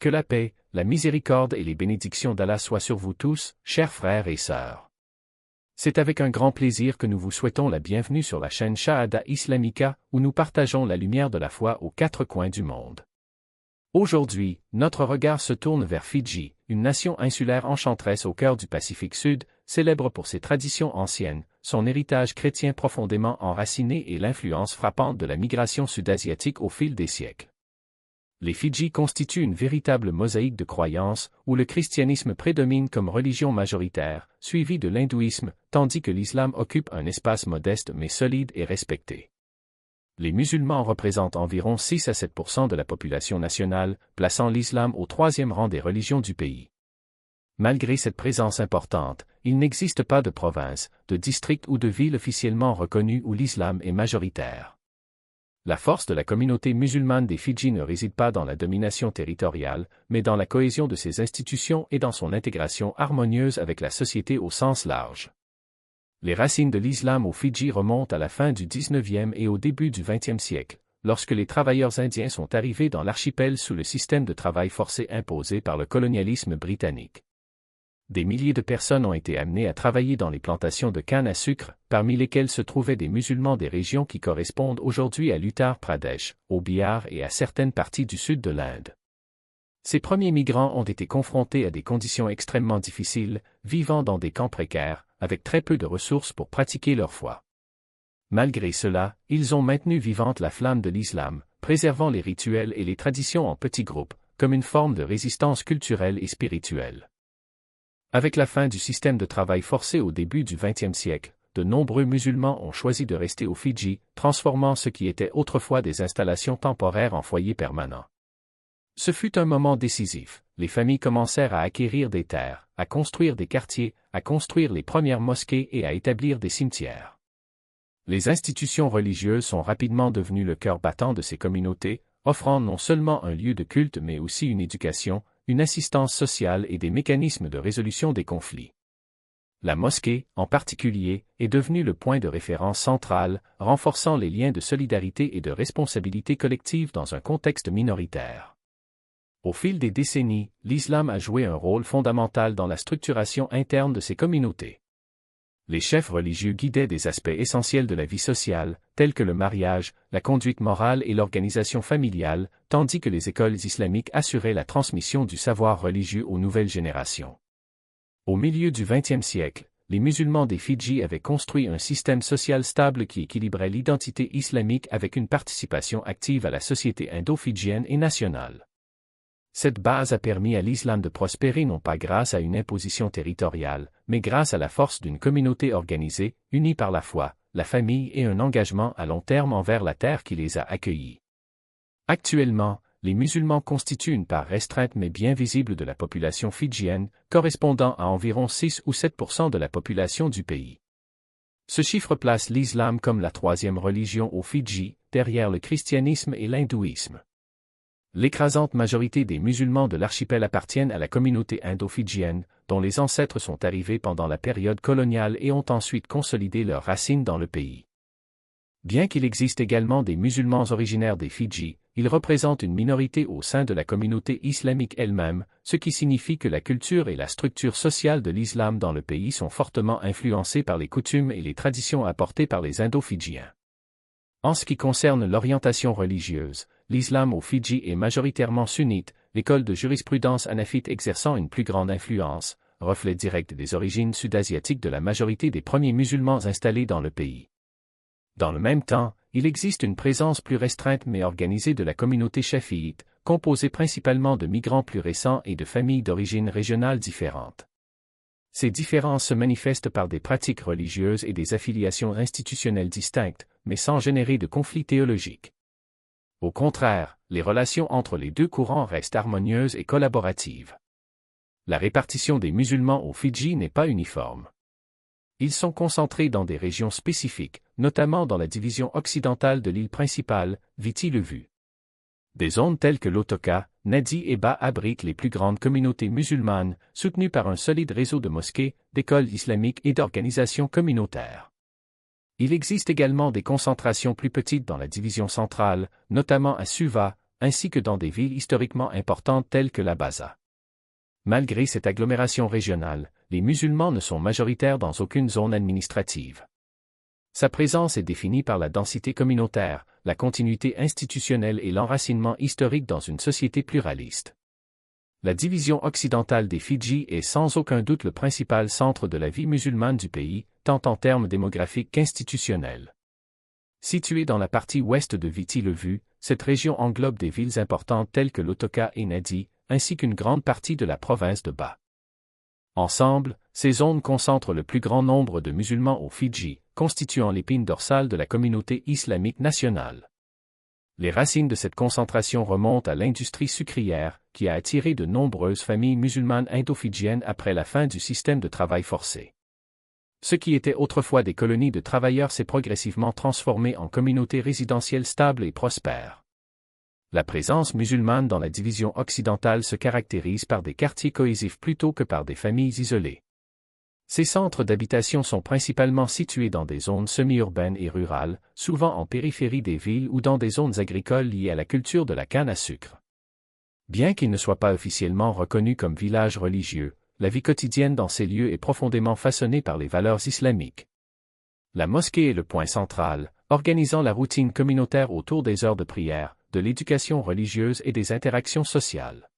Que la paix, la miséricorde et les bénédictions d'Allah soient sur vous tous, chers frères et sœurs. C'est avec un grand plaisir que nous vous souhaitons la bienvenue sur la chaîne Shahada Islamica, où nous partageons la lumière de la foi aux quatre coins du monde. Aujourd'hui, notre regard se tourne vers Fidji, une nation insulaire enchanteresse au cœur du Pacifique Sud, célèbre pour ses traditions anciennes, son héritage chrétien profondément enraciné et l'influence frappante de la migration sud-asiatique au fil des siècles. Les Fidji constituent une véritable mosaïque de croyances, où le christianisme prédomine comme religion majoritaire, suivi de l'hindouisme, tandis que l'islam occupe un espace modeste mais solide et respecté. Les musulmans représentent environ 6 à 7% de la population nationale, plaçant l'islam au troisième rang des religions du pays. Malgré cette présence importante, il n'existe pas de province, de district ou de ville officiellement reconnue où l'islam est majoritaire. La force de la communauté musulmane des Fidji ne réside pas dans la domination territoriale, mais dans la cohésion de ses institutions et dans son intégration harmonieuse avec la société au sens large. Les racines de l'islam aux Fidji remontent à la fin du XIXe et au début du XXe siècle, lorsque les travailleurs indiens sont arrivés dans l'archipel sous le système de travail forcé imposé par le colonialisme britannique. Des milliers de personnes ont été amenées à travailler dans les plantations de canne à sucre, parmi lesquelles se trouvaient des musulmans des régions qui correspondent aujourd'hui à l'Uttar Pradesh, au Bihar et à certaines parties du sud de l'Inde. Ces premiers migrants ont été confrontés à des conditions extrêmement difficiles, vivant dans des camps précaires, avec très peu de ressources pour pratiquer leur foi. Malgré cela, ils ont maintenu vivante la flamme de l'islam, préservant les rituels et les traditions en petits groupes, comme une forme de résistance culturelle et spirituelle. Avec la fin du système de travail forcé au début du XXe siècle, de nombreux musulmans ont choisi de rester aux Fidji, transformant ce qui était autrefois des installations temporaires en foyers permanents. Ce fut un moment décisif. Les familles commencèrent à acquérir des terres, à construire des quartiers, à construire les premières mosquées et à établir des cimetières. Les institutions religieuses sont rapidement devenues le cœur battant de ces communautés, offrant non seulement un lieu de culte mais aussi une éducation, une assistance sociale et des mécanismes de résolution des conflits. La mosquée, en particulier, est devenue le point de référence central, renforçant les liens de solidarité et de responsabilité collective dans un contexte minoritaire. Au fil des décennies, l'islam a joué un rôle fondamental dans la structuration interne de ces communautés. Les chefs religieux guidaient des aspects essentiels de la vie sociale, tels que le mariage, la conduite morale et l'organisation familiale, tandis que les écoles islamiques assuraient la transmission du savoir religieux aux nouvelles générations. Au milieu du XXe siècle, les musulmans des Fidji avaient construit un système social stable qui équilibrait l'identité islamique avec une participation active à la société indo-fidjienne et nationale. Cette base a permis à l'islam de prospérer non pas grâce à une imposition territoriale, mais grâce à la force d'une communauté organisée, unie par la foi, la famille et un engagement à long terme envers la terre qui les a accueillis. Actuellement, les musulmans constituent une part restreinte mais bien visible de la population fidjienne, correspondant à environ 6 ou 7% de la population du pays. Ce chiffre place l'islam comme la troisième religion aux Fidji, derrière le christianisme et l'hindouisme. L'écrasante majorité des musulmans de l'archipel appartiennent à la communauté indo-fidjienne, dont les ancêtres sont arrivés pendant la période coloniale et ont ensuite consolidé leurs racines dans le pays. Bien qu'il existe également des musulmans originaires des Fidji, ils représentent une minorité au sein de la communauté islamique elle-même, ce qui signifie que la culture et la structure sociale de l'islam dans le pays sont fortement influencées par les coutumes et les traditions apportées par les Indo-Fidjiens. En ce qui concerne l'orientation religieuse, l'islam aux Fidji est majoritairement sunnite, l'école de jurisprudence hanafite exerçant une plus grande influence, reflet direct des origines sud-asiatiques de la majorité des premiers musulmans installés dans le pays. Dans le même temps, il existe une présence plus restreinte mais organisée de la communauté chafiite, composée principalement de migrants plus récents et de familles d'origines régionales différentes. Ces différences se manifestent par des pratiques religieuses et des affiliations institutionnelles distinctes, mais sans générer de conflits théologiques. Au contraire, les relations entre les deux courants restent harmonieuses et collaboratives. La répartition des musulmans aux Fidji n'est pas uniforme. Ils sont concentrés dans des régions spécifiques, notamment dans la division occidentale de l'île principale, Viti-Levu. Des zones telles que l'Otoka, Nadi et Ba abritent les plus grandes communautés musulmanes, soutenues par un solide réseau de mosquées, d'écoles islamiques et d'organisations communautaires. Il existe également des concentrations plus petites dans la division centrale, notamment à Suva, ainsi que dans des villes historiquement importantes telles que la Baza. Malgré cette agglomération régionale, les musulmans ne sont majoritaires dans aucune zone administrative. Sa présence est définie par la densité communautaire, la continuité institutionnelle et l'enracinement historique dans une société pluraliste. La division occidentale des Fidji est sans aucun doute le principal centre de la vie musulmane du pays, tant en termes démographiques qu'institutionnels. Située dans la partie ouest de Viti Levu, cette région englobe des villes importantes telles que Lautoka et Nadi, ainsi qu'une grande partie de la province de Ba. Ensemble, ces zones concentrent le plus grand nombre de musulmans aux Fidji, constituant l'épine dorsale de la communauté islamique nationale. Les racines de cette concentration remontent à l'industrie sucrière, qui a attiré de nombreuses familles musulmanes indo-fidjiennes après la fin du système de travail forcé. Ce qui était autrefois des colonies de travailleurs s'est progressivement transformé en communautés résidentielles stables et prospères. La présence musulmane dans la division occidentale se caractérise par des quartiers cohésifs plutôt que par des familles isolées. Ces centres d'habitation sont principalement situés dans des zones semi-urbaines et rurales, souvent en périphérie des villes ou dans des zones agricoles liées à la culture de la canne à sucre. Bien qu'ils ne soient pas officiellement reconnus comme villages religieux, la vie quotidienne dans ces lieux est profondément façonnée par les valeurs islamiques. La mosquée est le point central, organisant la routine communautaire autour des heures de prière, de l'éducation religieuse et des interactions sociales.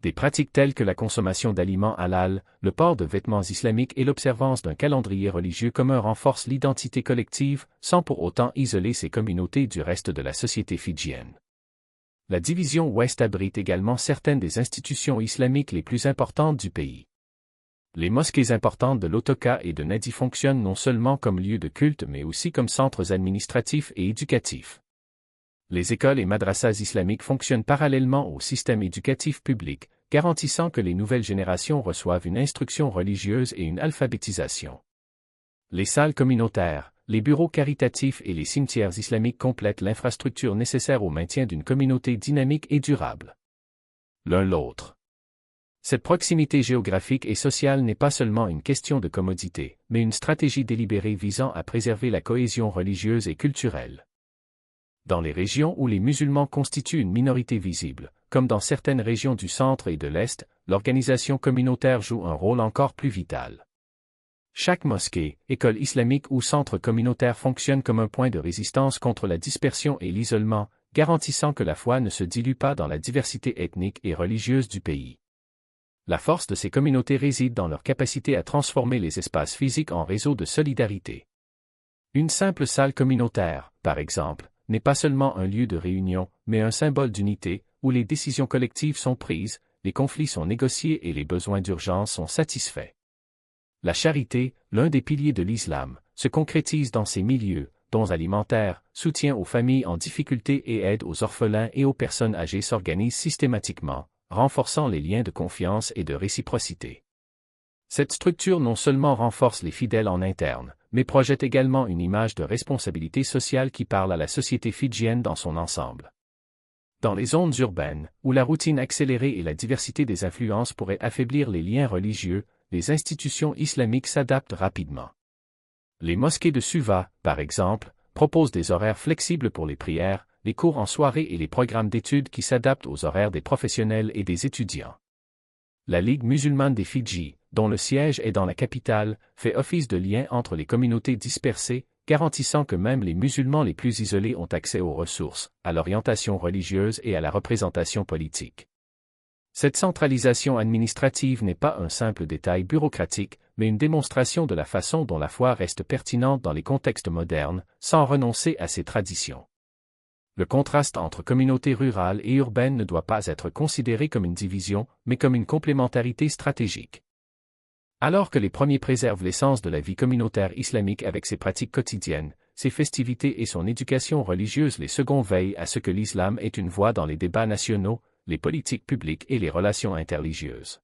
Des pratiques telles que la consommation d'aliments halal, le port de vêtements islamiques et l'observance d'un calendrier religieux commun renforcent l'identité collective, sans pour autant isoler ces communautés du reste de la société fidjienne. La division ouest abrite également certaines des institutions islamiques les plus importantes du pays. Les mosquées importantes de Lautoka et de Nadi fonctionnent non seulement comme lieux de culte mais aussi comme centres administratifs et éducatifs. Les écoles et madrasas islamiques fonctionnent parallèlement au système éducatif public, garantissant que les nouvelles générations reçoivent une instruction religieuse et une alphabétisation. Les salles communautaires, les bureaux caritatifs et les cimetières islamiques complètent l'infrastructure nécessaire au maintien d'une communauté dynamique et durable. L'un l'autre. Cette proximité géographique et sociale n'est pas seulement une question de commodité, mais une stratégie délibérée visant à préserver la cohésion religieuse et culturelle. Dans les régions où les musulmans constituent une minorité visible, comme dans certaines régions du centre et de l'Est, l'organisation communautaire joue un rôle encore plus vital. Chaque mosquée, école islamique ou centre communautaire fonctionne comme un point de résistance contre la dispersion et l'isolement, garantissant que la foi ne se dilue pas dans la diversité ethnique et religieuse du pays. La force de ces communautés réside dans leur capacité à transformer les espaces physiques en réseaux de solidarité. Une simple salle communautaire, par exemple, n'est pas seulement un lieu de réunion, mais un symbole d'unité, où les décisions collectives sont prises, les conflits sont négociés et les besoins d'urgence sont satisfaits. La charité, l'un des piliers de l'islam, se concrétise dans ces milieux, dons alimentaires, soutien aux familles en difficulté et aide aux orphelins et aux personnes âgées s'organisent systématiquement, renforçant les liens de confiance et de réciprocité. Cette structure non seulement renforce les fidèles en interne, mais projette également une image de responsabilité sociale qui parle à la société fidjienne dans son ensemble. Dans les zones urbaines, où la routine accélérée et la diversité des influences pourraient affaiblir les liens religieux, les institutions islamiques s'adaptent rapidement. Les mosquées de Suva, par exemple, proposent des horaires flexibles pour les prières, les cours en soirée et les programmes d'études qui s'adaptent aux horaires des professionnels et des étudiants. La Ligue musulmane des Fidji, dont le siège est dans la capitale, fait office de lien entre les communautés dispersées, garantissant que même les musulmans les plus isolés ont accès aux ressources, à l'orientation religieuse et à la représentation politique. Cette centralisation administrative n'est pas un simple détail bureaucratique, mais une démonstration de la façon dont la foi reste pertinente dans les contextes modernes, sans renoncer à ses traditions. Le contraste entre communautés rurales et urbaines ne doit pas être considéré comme une division, mais comme une complémentarité stratégique. Alors que les premiers préservent l'essence de la vie communautaire islamique avec ses pratiques quotidiennes, ses festivités et son éducation religieuse, les seconds veillent à ce que l'islam ait une voix dans les débats nationaux, les politiques publiques et les relations interreligieuses.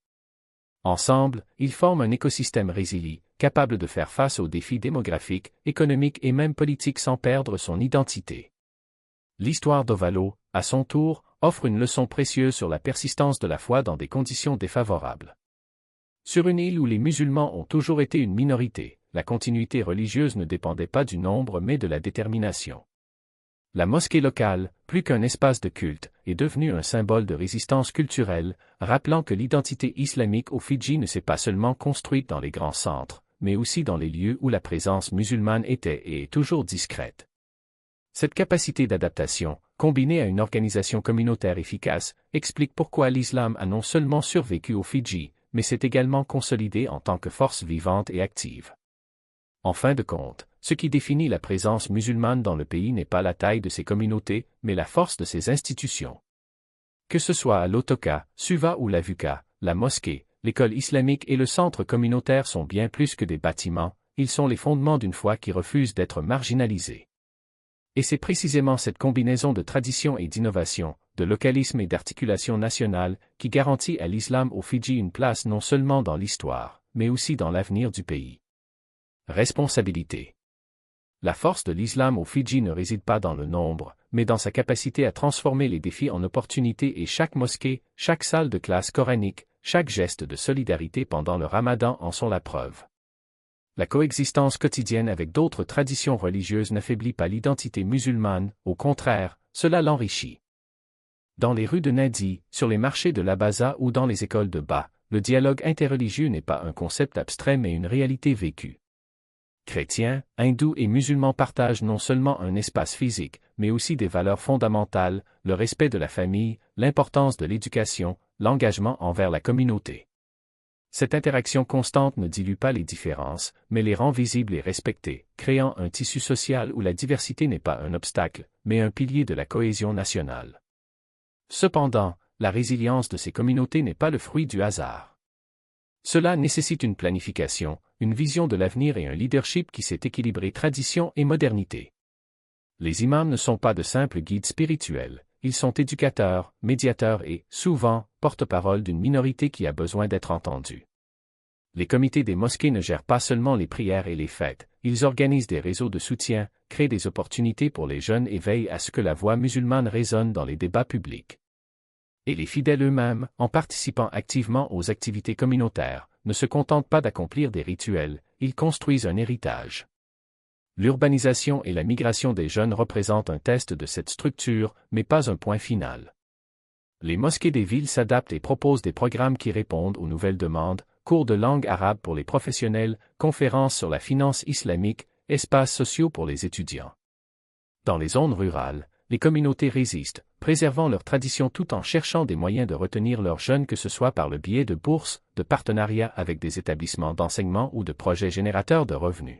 Ensemble, ils forment un écosystème résilient, capable de faire face aux défis démographiques, économiques et même politiques sans perdre son identité. L'histoire d'Ovalo, à son tour, offre une leçon précieuse sur la persistance de la foi dans des conditions défavorables. Sur une île où les musulmans ont toujours été une minorité, la continuité religieuse ne dépendait pas du nombre mais de la détermination. La mosquée locale, plus qu'un espace de culte, est devenu un symbole de résistance culturelle, rappelant que l'identité islamique aux Fidji ne s'est pas seulement construite dans les grands centres, mais aussi dans les lieux où la présence musulmane était et est toujours discrète. Cette capacité d'adaptation, combinée à une organisation communautaire efficace, explique pourquoi l'islam a non seulement survécu aux Fidji, mais s'est également consolidé en tant que force vivante et active. En fin de compte, ce qui définit la présence musulmane dans le pays n'est pas la taille de ses communautés, mais la force de ses institutions. Que ce soit à Lautoka, Suva ou Lavuka, la mosquée, l'école islamique et le centre communautaire sont bien plus que des bâtiments, ils sont les fondements d'une foi qui refuse d'être marginalisée. Et c'est précisément cette combinaison de tradition et d'innovation, de localisme et d'articulation nationale, qui garantit à l'islam aux Fidji une place non seulement dans l'histoire, mais aussi dans l'avenir du pays. Responsabilité. La force de l'islam aux Fidji ne réside pas dans le nombre, mais dans sa capacité à transformer les défis en opportunités et chaque mosquée, chaque salle de classe coranique, chaque geste de solidarité pendant le Ramadan en sont la preuve. La coexistence quotidienne avec d'autres traditions religieuses n'affaiblit pas l'identité musulmane, au contraire, cela l'enrichit. Dans les rues de Nadi, sur les marchés de Labaza ou dans les écoles de Ba, le dialogue interreligieux n'est pas un concept abstrait mais une réalité vécue. Chrétiens, hindous et musulmans partagent non seulement un espace physique, mais aussi des valeurs fondamentales, le respect de la famille, l'importance de l'éducation, l'engagement envers la communauté. Cette interaction constante ne dilue pas les différences, mais les rend visibles et respectées, créant un tissu social où la diversité n'est pas un obstacle, mais un pilier de la cohésion nationale. Cependant, la résilience de ces communautés n'est pas le fruit du hasard. Cela nécessite une planification, une vision de l'avenir et un leadership qui sait équilibrer tradition et modernité. Les imams ne sont pas de simples guides spirituels, ils sont éducateurs, médiateurs et, souvent, porte-parole d'une minorité qui a besoin d'être entendue. Les comités des mosquées ne gèrent pas seulement les prières et les fêtes, ils organisent des réseaux de soutien, créent des opportunités pour les jeunes et veillent à ce que la voix musulmane résonne dans les débats publics. Et les fidèles eux-mêmes, en participant activement aux activités communautaires, ne se contentent pas d'accomplir des rituels, ils construisent un héritage. L'urbanisation et la migration des jeunes représentent un test de cette structure, mais pas un point final. Les mosquées des villes s'adaptent et proposent des programmes qui répondent aux nouvelles demandes, cours de langue arabe pour les professionnels, conférences sur la finance islamique, espaces sociaux pour les étudiants. Dans les zones rurales, les communautés résistent, préservant leurs traditions tout en cherchant des moyens de retenir leurs jeunes que ce soit par le biais de bourses, de partenariats avec des établissements d'enseignement ou de projets générateurs de revenus.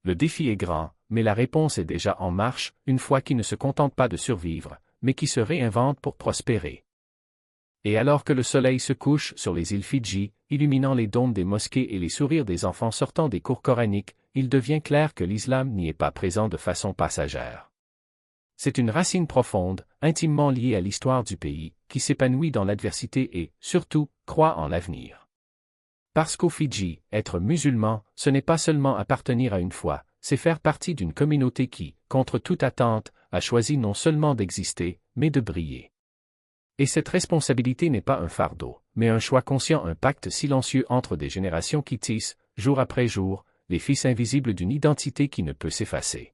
Le défi est grand, mais la réponse est déjà en marche, une foi qui ne se contente pas de survivre, mais qui se réinvente pour prospérer. Et alors que le soleil se couche sur les îles Fidji, illuminant les dômes des mosquées et les sourires des enfants sortant des cours coraniques, il devient clair que l'islam n'y est pas présent de façon passagère. C'est une racine profonde, intimement liée à l'histoire du pays, qui s'épanouit dans l'adversité et, surtout, croit en l'avenir. Parce qu'aux Fidji, être musulman, ce n'est pas seulement appartenir à une foi, c'est faire partie d'une communauté qui, contre toute attente, a choisi non seulement d'exister, mais de briller. Et cette responsabilité n'est pas un fardeau, mais un choix conscient, un pacte silencieux entre des générations qui tissent, jour après jour, les fils invisibles d'une identité qui ne peut s'effacer.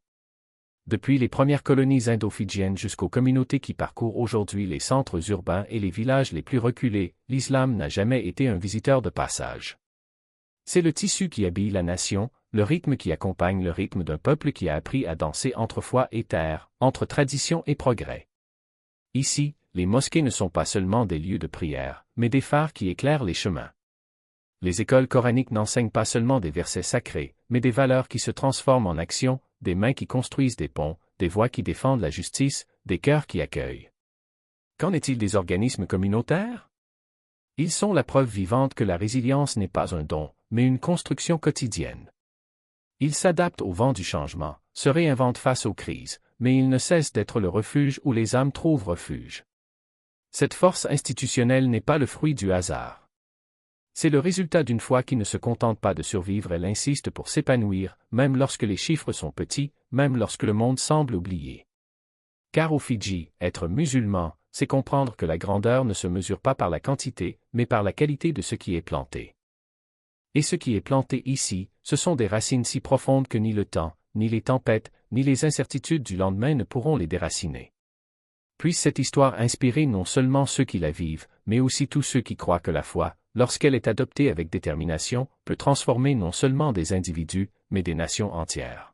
Depuis les premières colonies indo-fidjiennes jusqu'aux communautés qui parcourent aujourd'hui les centres urbains et les villages les plus reculés, l'islam n'a jamais été un visiteur de passage. C'est le tissu qui habille la nation, le rythme qui accompagne le rythme d'un peuple qui a appris à danser entre foi et terre, entre tradition et progrès. Ici, les mosquées ne sont pas seulement des lieux de prière, mais des phares qui éclairent les chemins. Les écoles coraniques n'enseignent pas seulement des versets sacrés, mais des valeurs qui se transforment en actions, des mains qui construisent des ponts, des voix qui défendent la justice, des cœurs qui accueillent. Qu'en est-il des organismes communautaires? Ils sont la preuve vivante que la résilience n'est pas un don, mais une construction quotidienne. Ils s'adaptent au vent du changement, se réinventent face aux crises, mais ils ne cessent d'être le refuge où les âmes trouvent refuge. Cette force institutionnelle n'est pas le fruit du hasard. C'est le résultat d'une foi qui ne se contente pas de survivre, elle insiste pour s'épanouir, même lorsque les chiffres sont petits, même lorsque le monde semble oublié. Car aux Fidji, être musulman, c'est comprendre que la grandeur ne se mesure pas par la quantité, mais par la qualité de ce qui est planté. Et ce qui est planté ici, ce sont des racines si profondes que ni le temps, ni les tempêtes, ni les incertitudes du lendemain ne pourront les déraciner. Puisse cette histoire inspirer non seulement ceux qui la vivent, mais aussi tous ceux qui croient que la foi, lorsqu'elle est adoptée avec détermination, peut transformer non seulement des individus, mais des nations entières.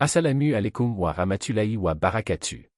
Assalamu alaikum wa rahmatullahi wa barakatuh.